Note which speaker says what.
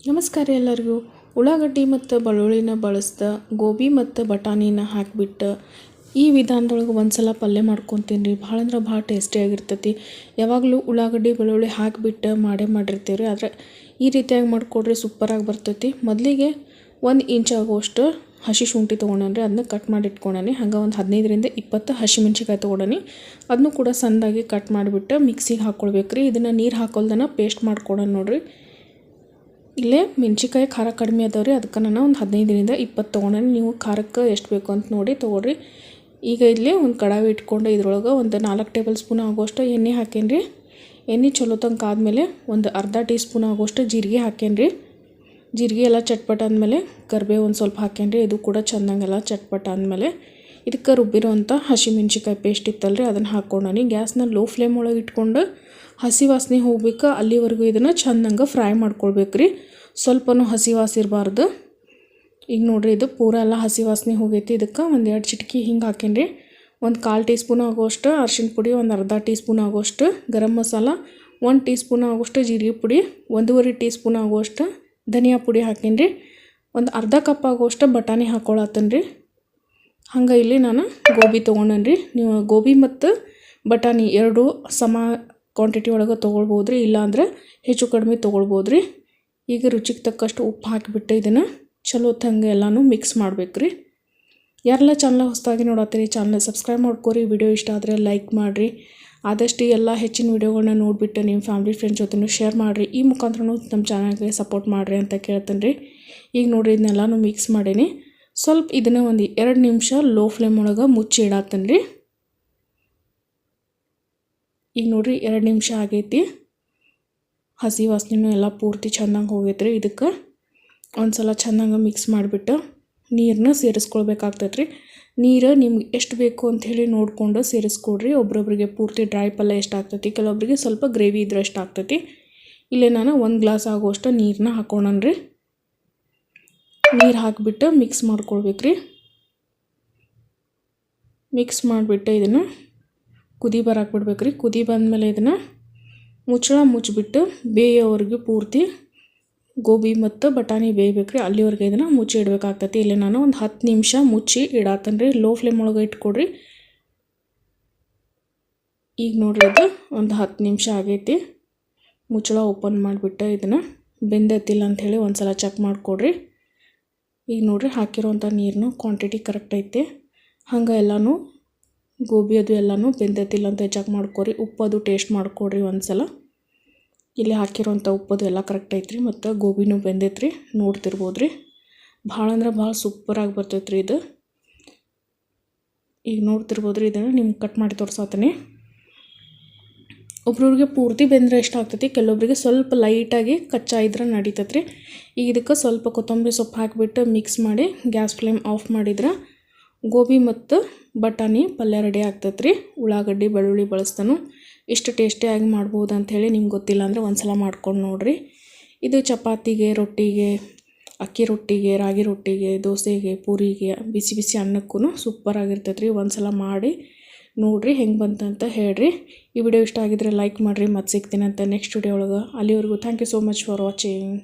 Speaker 1: ನಮಸ್ಕಾರ ಎಲ್ಲರಿಗೂ. ಉಳ್ಳಾಗಡ್ಡಿ ಮತ್ತು ಬೆಳ್ಳುಳ್ಳಿನ ಬಳಸ್ದ ಗೋಬಿ ಮತ್ತು ಬಟಾಣಿನ ಹಾಕಿಬಿಟ್ಟು ಈ ವಿಧಾನದೊಳಗೆ ಒಂದ್ಸಲ ಪಲ್ಯ ಮಾಡ್ಕೊತೀನಿ ರೀ. ಭಾಳ ಅಂದ್ರೆ ಭಾಳ ಟೇಸ್ಟಿಯಾಗಿರ್ತೈತಿ. ಯಾವಾಗಲೂ ಉಳ್ಳಾಗಡ್ಡಿ ಬೆಳ್ಳುಳ್ಳಿ ಹಾಕಿಬಿಟ್ಟು ಮಾಡಿರ್ತೀವಿ ರೀ. ಆದರೆ ಈ ರೀತಿಯಾಗಿ ಮಾಡಿಕೊಡ್ರಿ ಸೂಪರಾಗಿ ಬರ್ತೈತಿ. ಮೊದಲಿಗೆ 1 ಇಂಚ್ ಆಗುವಷ್ಟು ಹಸಿ ಶುಂಠಿ ತೊಗೊಂಡ್ರಿ, ಅದನ್ನ ಕಟ್ ಮಾಡಿ ಇಟ್ಕೊಂಡನಿ. ಹಂಗೆ ಒಂದು 15ರಿಂದ 20 ಹಸಿಮೆಣ್ಸಿಕಾಯಿ ತೊಗೊಂಡನಿ. ಅದನ್ನು ಕೂಡ ಸಣ್ಣದಾಗಿ ಕಟ್ ಮಾಡಿಬಿಟ್ಟು ಮಿಕ್ಸಿಗೆ ಹಾಕ್ಕೊಳ್ಬೇಕು ರೀ. ಇದನ್ನು ನೀರು ಹಾಕೋಲ್ದನ ಪೇಸ್ಟ್ ಮಾಡ್ಕೊಡೋಣ ನೋಡಿರಿ. ಇಲ್ಲೇ ಮೆಣ್ಸಿಕಾಯಿ ಖಾರ ಕಡಿಮೆ ಅದಾವ್ರಿ, ಅದಕ್ಕೆ ನಾನು ಒಂದು 15ರಿಂದ 20 ತೊಗೊಂಡೇನಿ. ನೀವು ಖಾರಕ್ಕೆ ಎಷ್ಟು ಬೇಕು ಅಂತ ನೋಡಿ ತೊಗೊಳ್ರಿ. ಈಗ ಇಲ್ಲಿ ಒಂದು ಕಡಾಯಿ ಇಟ್ಕೊಂಡು ಇದ್ರೊಳಗೆ ಒಂದು 4 ಟೇಬಲ್ ಸ್ಪೂನ್ ಆಗುವಷ್ಟು ಎಣ್ಣೆ ಹಾಕೇನಿ ರೀ. ಎಣ್ಣೆ ಚಲೋ ತನಕ ಆದಮೇಲೆ ಒಂದು ಅರ್ಧ ಟೀ ಸ್ಪೂನ್ ಆಗುವಷ್ಟು ಜೀರಿಗೆ ಹಾಕೇನಿ ರೀ. ಜೀರಿಗೆ ಎಲ್ಲ ಚಟ್ಪಟ ಆದಮೇಲೆ ಕರಿಬೇವು ಒಂದು ಸ್ವಲ್ಪ ಹಾಕೇನಿ ರೀ. ಇದು ಕೂಡ ಚೆನ್ನಾಗೆಲ್ಲ ಚಟ್ಪಟ ಆದಮೇಲೆ ಇದಕ್ಕೆ ರುಬ್ಬಿರೋವಂಥ ಹಸಿಮೆಣ್ಸಿಕಾಯಿ ಪೇಸ್ಟ್ ಇತ್ತಲ್ರಿ ಅದನ್ನು ಹಾಕ್ಕೊಂಡನಿ. ಗ್ಯಾಸ್ನ ಲೋ ಫ್ಲೇಮ್ ಒಳಗೆ ಇಟ್ಕೊಂಡು ಹಸಿ ವಾಸನೆ ಹೋಗ್ಬೇಕು ಅಲ್ಲಿವರೆಗೂ ಇದನ್ನು ಚೆಂದಂಗೆ ಫ್ರೈ ಮಾಡ್ಕೊಳ್ಬೇಕು ರೀ. ಸ್ವಲ್ಪನೂ ಹಸಿ ವಾಸನೆ ಇರಬಾರ್ದು. ಈಗ ನೋಡಿರಿ ಇದು ಪೂರ ಎಲ್ಲ ಹಸಿ ವಾಸನೆ ಹೋಗೈತಿ. ಇದಕ್ಕೆ ಒಂದು 2 ಚಿಟಕಿ ಹಿಂಗೆ ಹಾಕೇನಿ ರೀ. ಒಂದು 1/4 ಟೀ ಸ್ಪೂನ್ ಆಗುವಷ್ಟು ಅರ್ಶಿಣ ಪುಡಿ, ಒಂದು ಅರ್ಧ ಟೀ ಸ್ಪೂನ್ ಆಗುವಷ್ಟು ಗರಂ ಮಸಾಲ, 1 ಟೀ ಸ್ಪೂನ್ ಆಗುವಷ್ಟು ಜೀರಿಗೆ ಪುಡಿ, 1.5 ಟೀ ಸ್ಪೂನ್ ಆಗುವಷ್ಟು ಧನಿಯಾ ಪುಡಿ ಹಾಕೇನಿ ರೀ. ಒಂದು ಅರ್ಧ ಕಪ್ ಆಗುವಷ್ಟು ಬಟಾಣಿ ಹಾಕ್ಕೊಳತ್ತೇನೆ ರೀ. ಹಂಗೆ ಇಲ್ಲಿ ನಾನು ಗೋಬಿ ತೊಗೊಂಡೇನಿ ರೀ. ನೀವು ಗೋಬಿ ಮತ್ತು ಬಟಾಣಿ ಎರಡೂ ಸಮ ಕ್ವಾಂಟಿಟಿ ಒಳಗೆ ತೊಗೊಳ್ಬೋದು ರೀ, ಇಲ್ಲಾಂದ್ರೆ ಹೆಚ್ಚು ಕಡಿಮೆ ತೊಗೊಳ್ಬೋದು ರೀ. ಈಗ ರುಚಿಗೆ ತಕ್ಕಷ್ಟು ಉಪ್ಪು ಹಾಕಿಬಿಟ್ಟು ಇದನ್ನು ಚಲೋ ತಂಗೆ ಎಲ್ಲನೂ ಮಿಕ್ಸ್ ಮಾಡ್ಬೇಕು ರೀ. ಯಾರೆಲ್ಲ ಚಾನಲ್ ಹೊಸದಾಗಿ ನೋಡತ್ತೀರಿ ಚಾನಲ್ ಸಬ್ಸ್ಕ್ರೈಬ್ ಮಾಡ್ಕೊರಿ. ವಿಡಿಯೋ ಇಷ್ಟ ಆದರೆ ಲೈಕ್ ಮಾಡಿರಿ. ಆದಷ್ಟು ಎಲ್ಲ ಹೆಚ್ಚಿನ ವಿಡಿಯೋಗಳನ್ನ ನೋಡಿಬಿಟ್ಟು ನಿಮ್ಮ ಫ್ಯಾಮಿಲಿ ಫ್ರೆಂಡ್ಸ್ ಜೊತೆನೂ ಶೇರ್ ಮಾಡಿರಿ. ಈ ಮುಖಾಂತರನೂ ನಮ್ಮ ಚಾನಲ್ಗೆ ಸಪೋರ್ಟ್ ಮಾಡಿರಿ ಅಂತ ಕೇಳ್ತೇನೆ ರೀ. ಈಗ ನೋಡಿರಿ ಇದನ್ನೆಲ್ಲನೂ ಮಿಕ್ಸ್ ಮಾಡೀನಿ. ಸ್ವಲ್ಪ ಇದನ್ನು ಒಂದು 2 ನಿಮಿಷ ಲೋ ಫ್ಲೇಮ್ ಒಳಗೆ ಮುಚ್ಚಿ ಇಡತ್ತೇನೆ ರೀ. ಈಗ ನೋಡಿರಿ 2 ನಿಮಿಷ ಆಗೈತಿ. ಹಸಿ ವಾಸನೆನೂ ಎಲ್ಲ ಪೂರ್ತಿ ಚೆನ್ನಾಗಿ ಹೋಗೈತೆ ರೀ. ಇದಕ್ಕೆ ಒಂದು ಸಲ ಚೆನ್ನಾಗಿ ಮಿಕ್ಸ್ ಮಾಡಿಬಿಟ್ಟು ನೀರನ್ನ ಸೇರಿಸ್ಕೊಳ್ಬೇಕಾಗ್ತೈತೆ ರೀ. ನೀರು ನಿಮ್ಗೆ ಎಷ್ಟು ಬೇಕು ಅಂಥೇಳಿ ನೋಡಿಕೊಂಡು ಸೇರಿಸ್ಕೊಡ್ರಿ. ಒಬ್ರೊಬ್ರಿಗೆ ಪೂರ್ತಿ ಡ್ರೈ ಪಲ್ಯ ಎಷ್ಟು ಆಗ್ತೈತಿ, ಕೆಲವೊಬ್ಬರಿಗೆ ಸ್ವಲ್ಪ ಗ್ರೇವಿ ಇದ್ರೆ ಎಷ್ಟು ಆಗ್ತೈತಿ. ಇಲ್ಲೇ ನಾನು 1 ಗ್ಲಾಸ್ ಆಗುವಷ್ಟು ನೀರನ್ನ ಹಾಕ್ಕೊಂಡ್ರಿ. ನೀರು ಹಾಕಿಬಿಟ್ಟು ಮಿಕ್ಸ್ ಮಾಡ್ಕೊಳ್ಬೇಕು ರೀ. ಮಿಕ್ಸ್ ಮಾಡಿಬಿಟ್ಟು ಇದನ್ನು ಕುದಿ ಬರಾಕ್ಬಿಡ್ಬೇಕು ರೀ. ಕುದಿ ಬಂದಮೇಲೆ ಇದನ್ನು ಮುಚ್ಚಳ ಮುಚ್ಚಿಬಿಟ್ಟು ಬೇಯೋವರೆಗೂ ಪೂರ್ತಿ ಗೋಬಿ ಮತ್ತು ಬಟಾಣಿ ಬೇಯಬೇಕು ರೀ. ಅಲ್ಲಿವರೆಗೆ ಇದನ್ನು ಮುಚ್ಚಿ ಇಡಬೇಕಾಗ್ತೈತಿ. ಇಲ್ಲಿ ನಾನು ಒಂದು 10 ನಿಮಿಷ ಮುಚ್ಚಿ ಇಡತ್ತೇನೆ ರೀ. ಲೋ ಫ್ಲೇಮ್ ಒಳಗೆ ಇಟ್ಕೊಡ್ರಿ. ಈಗ ನೋಡ್ರಿ ಇದು ಒಂದು 10 ನಿಮಿಷ ಆಗೈತಿ. ಮುಚ್ಚಳ ಓಪನ್ ಮಾಡಿಬಿಟ್ಟು ಇದನ್ನು ಬೆಂದೈತಿಲ್ಲ ಅಂಥೇಳಿ ಒಂದು ಸಲ ಚೆಕ್ ಮಾಡಿಕೊಡ್ರಿ. ಈಗ ನೋಡಿರಿ ಹಾಕಿರೋಂಥ ನೀರನ್ನು ಕ್ವಾಂಟಿಟಿ ಕರೆಕ್ಟ್ ಐತೆ. ಹಂಗೆ ಎಲ್ಲನೂ ಗೋಬಿ ಅದು ಎಲ್ಲನೂ ಬೆಂದೈತಿಲ್ಲ ಅಂತ ಚೆಕ್ ಮಾಡ್ಕೊರಿ. ಉಪ್ಪದು ಟೇಸ್ಟ್ ಮಾಡ್ಕೊಡ್ರಿ ಒಂದು ಸಲ. ಇಲ್ಲಿ ಹಾಕಿರೋಂಥ ಉಪ್ಪದು ಎಲ್ಲ ಕರೆಕ್ಟ್ ಐತ್ರಿ ಮತ್ತು ಗೋಬಿನೂ ಬೆಂದೈತ್ರಿ, ನೋಡ್ತಿರ್ಬೋದು ರೀ. ಭಾಳ ಅಂದ್ರೆ ಭಾಳ ಸೂಪರಾಗಿ ಬರ್ತೈತೆ ರೀ ಇದು. ಈಗ ನೋಡ್ತಿರ್ಬೋದು ರೀ. ಇದನ್ನು ನಿಮ್ಗೆ ಕಟ್ ಮಾಡಿ ತೋರ್ಸತ್ತೀನಿ. ಒಬ್ರವ್ರಿಗೆ ಪೂರ್ತಿ ಬೆಂದರೆ ಎಷ್ಟು ಆಗ್ತೈತಿ, ಕೆಲವೊಬ್ಬರಿಗೆ ಸ್ವಲ್ಪ ಲೈಟಾಗಿ ಕಚ್ಚಾ ಇದ್ರೆ ನಡೀತೈತೆ ರೀ. ಈಗ ಇದಕ್ಕೆ ಸ್ವಲ್ಪ ಕೊತ್ತಂಬರಿ ಸೊಪ್ಪು ಹಾಕಿಬಿಟ್ಟು ಮಿಕ್ಸ್ ಮಾಡಿ ಗ್ಯಾಸ್ ಫ್ಲೇಮ್ ಆಫ್ ಮಾಡಿದ್ರೆ ಗೋಬಿ ಮತ್ತು ಬಟಾಣಿ ಪಲ್ಯ ರೆಡಿ ಆಗ್ತೈತೆ ರೀ. ಉಳ್ಳಾಗಡ್ಡಿ ಬೆಳ್ಳುಳ್ಳಿ ಬಳಸ್ತಾನು ಇಷ್ಟು ಟೇಸ್ಟಿಯಾಗಿ ಮಾಡ್ಬೋದು ಅಂಥೇಳಿ ನಿಮ್ಗೆ ಗೊತ್ತಿಲ್ಲ ಅಂದರೆ ಒಂದು ಸಲ ಮಾಡ್ಕೊಂಡು ನೋಡಿರಿ. ಇದು ಚಪಾತಿಗೆ, ರೊಟ್ಟಿಗೆ, ಅಕ್ಕಿ ರೊಟ್ಟಿಗೆ, ರಾಗಿ ರೊಟ್ಟಿಗೆ, ದೋಸೆಗೆ, ಪೂರಿಗೆ, ಬಿಸಿ ಬಿಸಿ ಅನ್ನಕ್ಕೂ ಸೂಪರಾಗಿರ್ತೈತೆ ರೀ. ಒಂದು ಸಲ ಮಾಡಿ ನೋಡಿರಿ ಹೆಂಗೆ ಬಂತಂತ ಹೇಳ್ರಿ. ಈ ವಿಡಿಯೋ ಇಷ್ಟ ಆಗಿದ್ರೆ ಲೈಕ್ ಮಾಡಿರಿ. ಮತ್ತೆ ಸಿಗ್ತೀನಿ ಅಂತ ನೆಕ್ಸ್ಟ್ ವಿಡಿಯೋ ಒಳಗೆ. ಅಲ್ಲಿವರೆಗೂ thank you so much for watching.